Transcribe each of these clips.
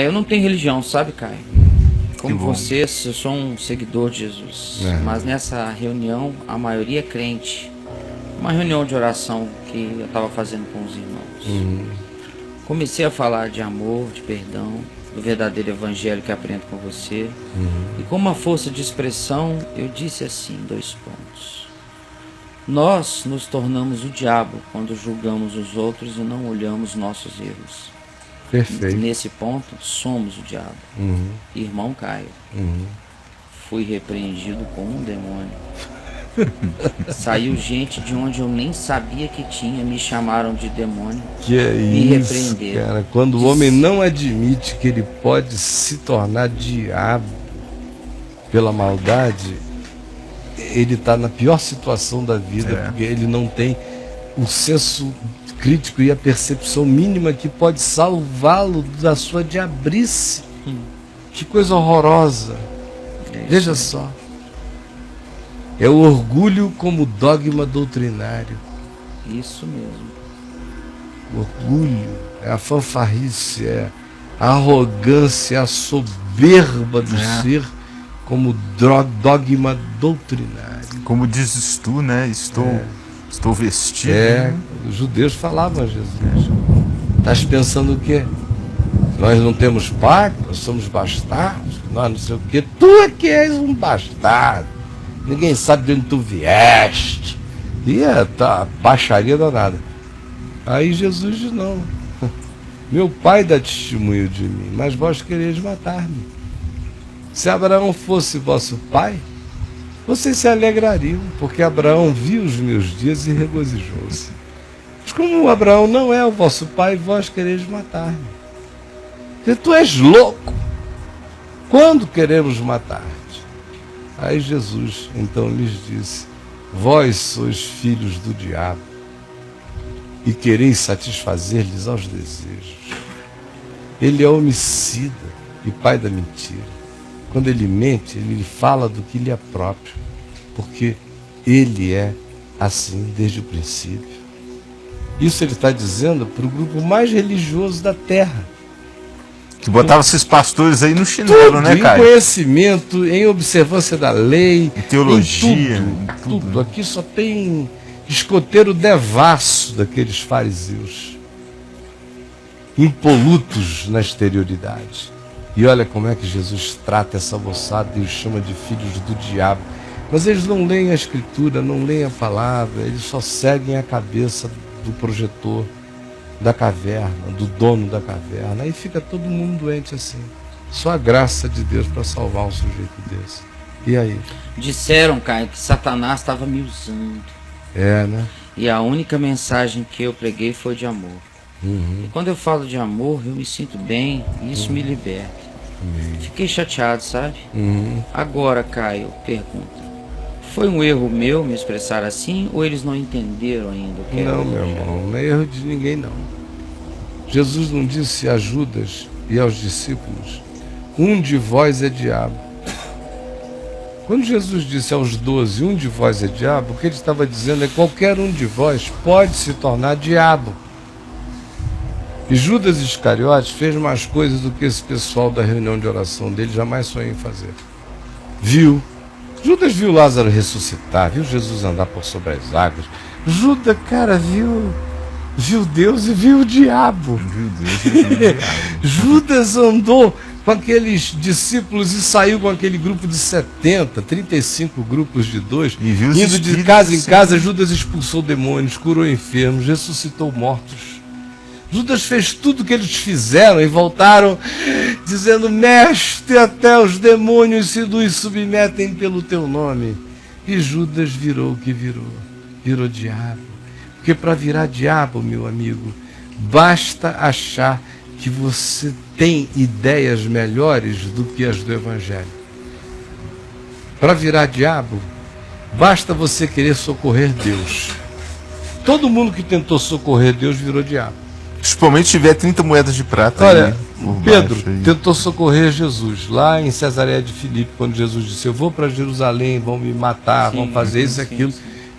Eu não tenho religião, sabe, Caio? Como você, eu sou um seguidor de Jesus. Mas nessa reunião, a maioria é crente. Uma reunião de oração que eu estava fazendo com os irmãos. Comecei a falar de amor, de perdão, do verdadeiro evangelho que aprendo com você. E com uma força de expressão, eu disse assim, 2 pontos. Nós nos tornamos o diabo quando julgamos os outros e não olhamos nossos erros. Perfeito. Nesse ponto, somos o diabo. Irmão Caio, fui repreendido com um demônio. Saiu gente de onde eu nem sabia que tinha, me chamaram de demônio. Que é me isso, repreenderam. cara? Quando o homem não admite que ele pode se tornar diabo pela maldade, ele está na pior situação da vida, porque ele não tem o senso crítico e a percepção mínima que pode salvá-lo da sua diabrice. Que coisa horrorosa. Veja só. É o orgulho como dogma doutrinário. Isso mesmo. O orgulho, é a fanfarrice, é a arrogância, a soberba do ser como dogma doutrinário. Como dizes tu, né? Estou vestido. Os judeus falavam a Jesus. Estás pensando o quê? Nós não temos pai, nós somos bastardos, nós não sei o quê. Tu é que és um bastardo. Ninguém sabe de onde tu vieste. E baixaria danada. Aí Jesus diz, não. Meu pai dá testemunho de mim, mas vós quereis matar-me. Se Abraão fosse vosso pai, vocês se alegrariam, porque Abraão viu os meus dias e regozijou-se. Mas como Abraão não é o vosso pai, vós quereis matar-me. Porque tu és louco. Quando queremos matar-te? Aí Jesus então lhes disse, vós sois filhos do diabo e quereis satisfazer-lhes aos desejos. Ele é homicida e pai da mentira. Quando ele mente, ele fala do que lhe é próprio, porque ele é assim desde o princípio. Isso ele está dizendo para o grupo mais religioso da terra. Que botava esses pastores aí no chinelo, né, Caio? Em conhecimento, em observância da lei, em teologia, em tudo. Aqui só tem escoteiro devasso daqueles fariseus, impolutos na exterioridade. E olha como é que Jesus trata essa moçada e os chama de filhos do diabo. Mas eles não leem a Escritura, não leem a palavra, eles só seguem a cabeça do projetor da caverna, do dono da caverna. Aí fica todo mundo doente assim. Só a graça de Deus para salvar um sujeito desse. E aí? Disseram, Caio, que Satanás estava me usando. Né? E a única mensagem que eu preguei foi de amor. E quando eu falo de amor, eu me sinto bem e isso me liberta. Fiquei chateado, sabe? Agora, Caio, pergunta. Foi um erro meu me expressar assim ou eles não entenderam ainda o que Não, meu irmão, não é erro de ninguém, não. Jesus não disse a Judas e aos discípulos, um de vós é diabo. Quando Jesus disse aos 12, um de vós é diabo, o que ele estava dizendo é que qualquer um de vós pode se tornar diabo. E Judas Iscariotes fez mais coisas do que esse pessoal da reunião de oração dele jamais sonhou em fazer. Judas viu Lázaro ressuscitar, viu Jesus andar por sobre as águas. Judas, cara, viu Deus e viu o diabo. Judas andou com aqueles discípulos e saiu com aquele grupo de 70, 35 grupos de 2, indo de casa em casa. Judas expulsou demônios, curou enfermos, ressuscitou mortos. Judas fez tudo o que eles fizeram e voltaram dizendo, mestre, até os demônios se nos submetem pelo teu nome. E Judas virou o que virou diabo. Porque para virar diabo, meu amigo, basta achar que você tem ideias melhores do que as do Evangelho. Para virar diabo, basta você querer socorrer Deus. Todo mundo que tentou socorrer Deus virou diabo. Principalmente se tiver 30 moedas de prata. Olha, Pedro tentou socorrer Jesus lá em Cesareia de Filipe, quando Jesus disse, eu vou para Jerusalém, vão me matar, vão fazer isso e aquilo.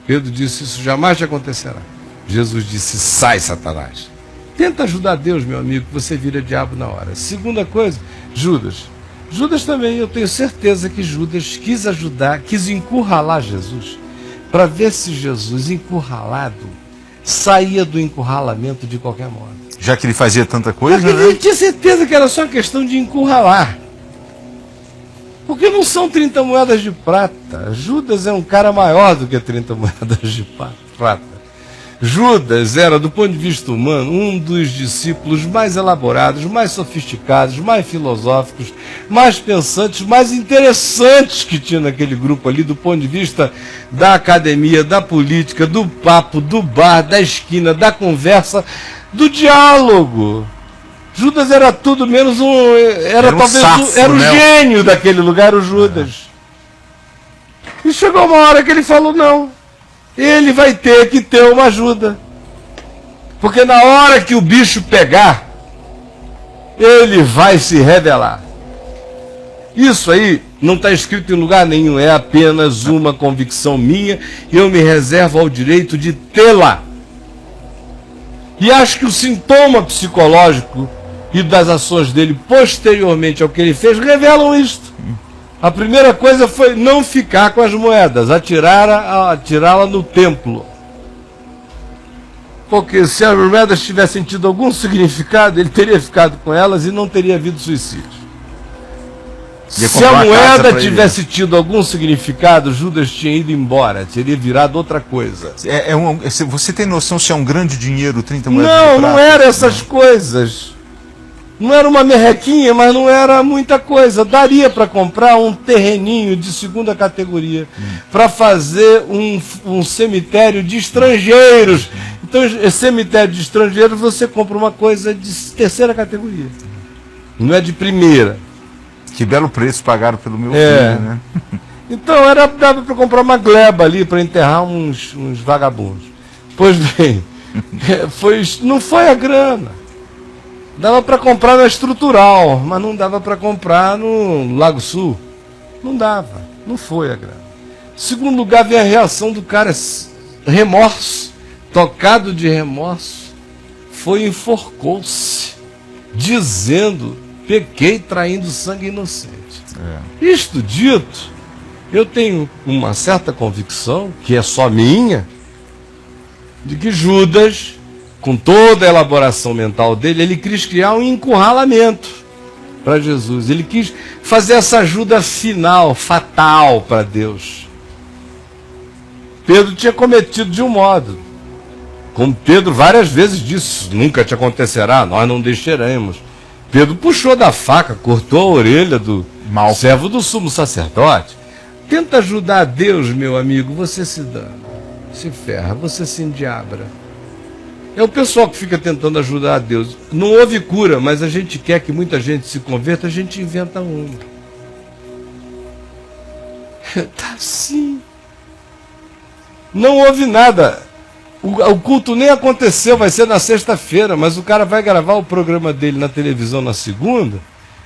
Pedro disse, isso jamais te acontecerá. Jesus disse, sai, Satanás. Tenta ajudar Deus, meu amigo, que você vira diabo na hora. Segunda coisa, Judas. Judas também, eu tenho certeza que Judas quis ajudar, quis encurralar Jesus, para ver se Jesus, encurralado, saía do encurralamento de qualquer modo. Já que ele fazia tanta coisa, Porque né? ele tinha certeza que era só questão de encurralar. Porque não são 30 moedas de prata. Judas é um cara maior do que 30 moedas de prata. Judas era, do ponto de vista humano, um dos discípulos mais elaborados, mais sofisticados, mais filosóficos, mais pensantes, mais interessantes que tinha naquele grupo ali, do ponto de vista da academia, da política, do papo, do bar, da esquina, da conversa, do diálogo. Judas era tudo menos era talvez safo, era o né? gênio daquele lugar, o Judas. E chegou uma hora que ele falou, não, ele vai ter que ter uma ajuda. Porque na hora que o bicho pegar, ele vai se revelar. Isso aí não está escrito em lugar nenhum, é apenas uma convicção minha, e eu me reservo ao direito de tê-la. E acho que o sintoma psicológico e das ações dele posteriormente ao que ele fez revelam isto. A primeira coisa foi não ficar com as moedas, atirá-la no templo. Porque se as moedas tivessem tido algum significado, ele teria ficado com elas e não teria havido suicídio. Se a moeda tivesse tido algum significado, Judas tinha ido embora, teria virado outra coisa. Você tem noção se é um grande dinheiro, 30 moedas de Não, prata? não era essas coisas. Não era uma merrequinha, mas não era muita coisa. Daria para comprar um terreninho de segunda categoria, para fazer um cemitério de estrangeiros. Então, esse cemitério de estrangeiros, você compra uma coisa de terceira categoria. Não é de primeira. Que belo preço pagaram pelo meu É. filho, né? Então, dava para comprar uma gleba ali, para enterrar uns vagabundos. Pois bem, não foi a grana. Dava para comprar na Estrutural, mas não dava para comprar no Lago Sul. Não dava, não foi a grana. Segundo lugar, vem a reação do cara, remorso, tocado de remorso, foi e enforcou-se, dizendo, pequei traindo sangue inocente. Isto dito, eu tenho uma certa convicção, que é só minha, de que Judas, com toda a elaboração mental dele, ele quis criar um encurralamento para Jesus. Ele quis fazer essa ajuda final, fatal para Deus. Pedro tinha cometido de um modo. Como Pedro várias vezes disse, nunca te acontecerá, nós não deixaremos. Pedro puxou da faca, cortou a orelha do servo do sumo sacerdote. Tenta ajudar a Deus, meu amigo, você se dana, se ferra, você se endiabra. É o pessoal que fica tentando ajudar a Deus. Não houve cura, mas a gente quer que muita gente se converta, a gente inventa uma. Tá assim. Não houve nada. O culto nem aconteceu, vai ser na sexta-feira, mas o cara vai gravar o programa dele na televisão na segunda.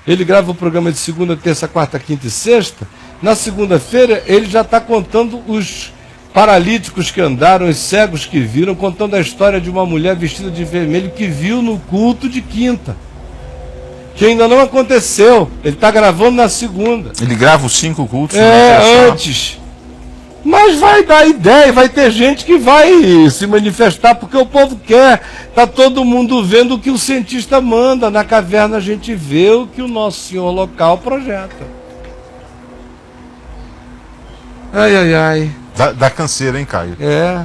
Ele grava o programa de segunda, terça, quarta, quinta e sexta. Na segunda-feira, ele já está contando os paralíticos que andaram, os cegos que viram, contando a história de uma mulher vestida de vermelho que viu no culto de quinta, que ainda não aconteceu. Ele está gravando na segunda. Ele grava os 5 cultos? Antes. Mas vai dar ideia, vai ter gente que vai se manifestar, porque o povo quer. Está todo mundo vendo o que o cientista manda. Na caverna a gente vê o que o Nosso Senhor local projeta. Ai, ai, ai. Dá canseira, hein, Caio? É.